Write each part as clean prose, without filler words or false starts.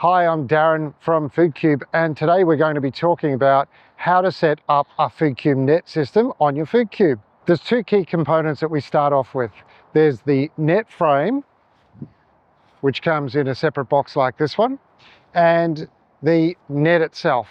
Hi, I'm Darren from Foodcube, and today we're going to be talking about how to set up a Foodcube net system on your Foodcube. There's two key components that we start off with. There's the net frame, which comes in a separate box like this one, and the net itself.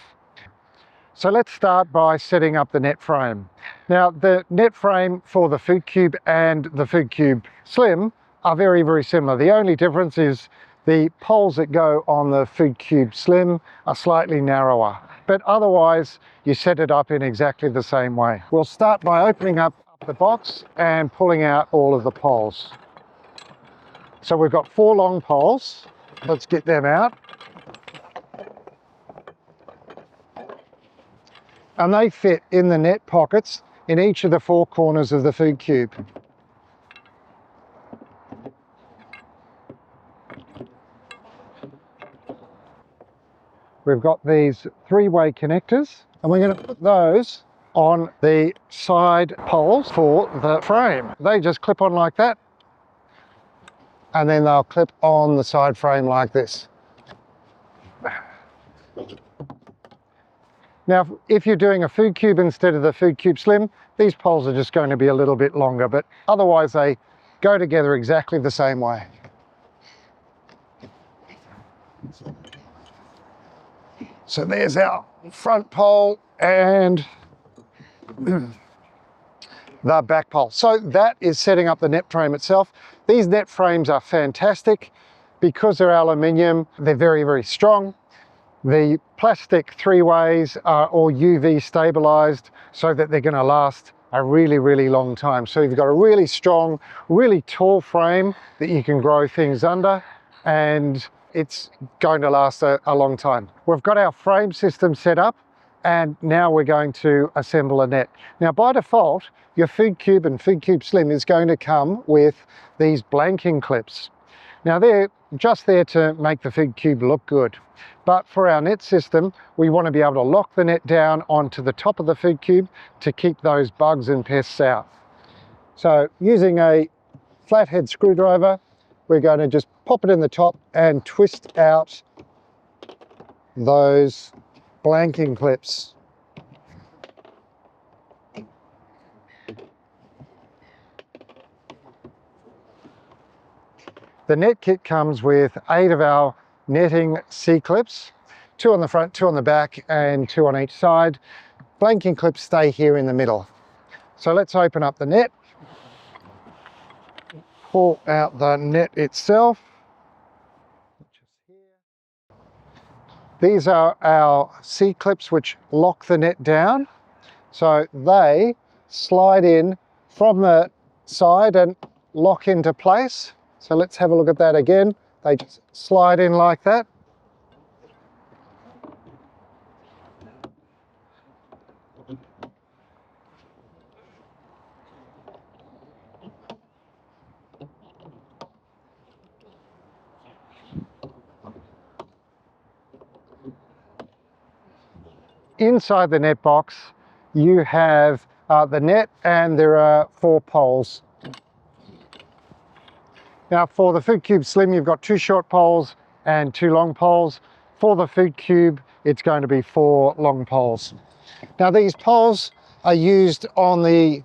So let's start by setting up the net frame. Now, the net frame for the Foodcube and the Foodcube Slim are very, very similar. The only difference is the poles that go on the Foodcube Slim are slightly narrower, but otherwise you set it up in exactly the same way. We'll start by opening up the box and pulling out all of the poles. So we've got 4 long poles. Let's get them out. And they fit in the net pockets in each of the 4 corners of the Foodcube. We've got these 3-way connectors, and we're going to put those on the side poles for the frame. They just clip on like that, and then they'll clip on the side frame like this. Now, if you're doing a Foodcube instead of the Foodcube Slim, these poles are just going to be a little bit longer, but otherwise they go together exactly the same way. So there's our front pole and the back pole. So that is setting up the net frame itself. These net frames are fantastic because they're aluminium. They're very, very strong. The plastic 3-ways are all UV stabilized so that they're going to last a really, really long time. So you've got a really strong, really tall frame that you can grow things under, and it's going to last a long time. We've got our frame system set up, and now we're going to assemble a net. Now, by default, your Foodcube and Foodcube Slim is going to come with these blanking clips. Now, they're just there to make the Foodcube look good. But for our net system, we want to be able to lock the net down onto the top of the Foodcube to keep those bugs and pests out. So using a flathead screwdriver, we're going to just pop it in the top and twist out those blanking clips. The net kit comes with 8 of our netting C-clips, 2 on the front, 2 on the back, and 2 on each side. Blanking clips stay here in the middle. So let's open up the net, pull out the net itself. These are our C-clips which lock the net down. So they slide in from the side and lock into place. So let's have a look at that again. They just slide in like that. Inside the net box, you have the net, and there are 4 poles. Now, for the Foodcube Slim, you've got 2 short poles and 2 long poles. For the Foodcube, it's going to be 4 long poles. Now, these poles are used on the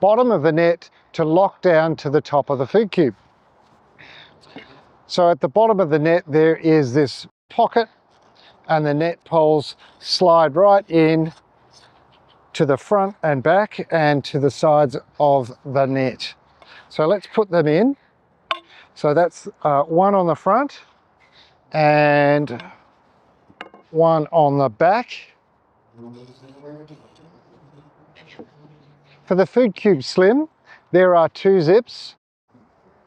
bottom of the net to lock down to the top of the Foodcube. So at the bottom of the net, there is this pocket, and the net poles slide right in to the front and back and to the sides of the net. So let's put them in. So that's 1 on the front and 1 on the back. For the Foodcube Slim, there are 2 zips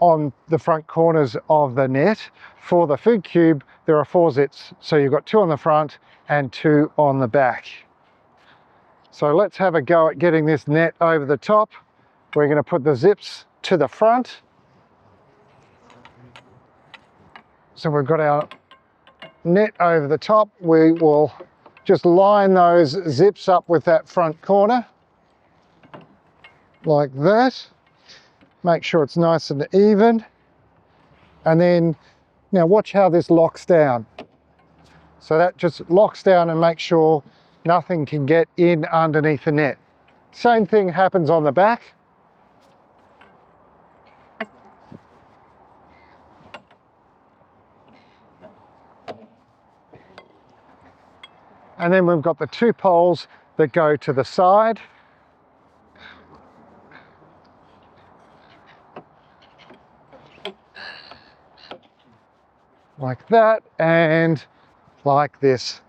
on the front corners of the net. For the Foodcube, there are 4 zips. So you've got 2 on the front and 2 on the back. So let's have a go at getting this net over the top. We're going to put the zips to the front. So we've got our net over the top. We will just line those zips up with that front corner like that. Make sure it's nice and even. And then Now watch how this locks down. So that just locks down and makes sure nothing can get in underneath the net. Same thing happens on the back. And then we've got the two poles that go to the side. Like that and like this.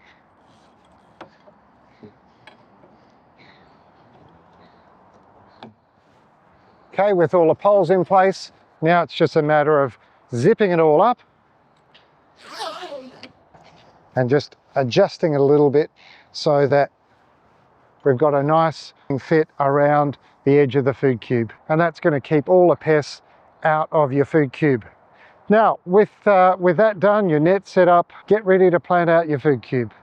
Okay, with all the poles in place, now it's just a matter of zipping it all up and just adjusting it a little bit so that we've got a nice fit around the edge of the food cube. And that's going to keep all the pests out of your food cube. Now, with that done, your net set up, get ready to plant out your food cube.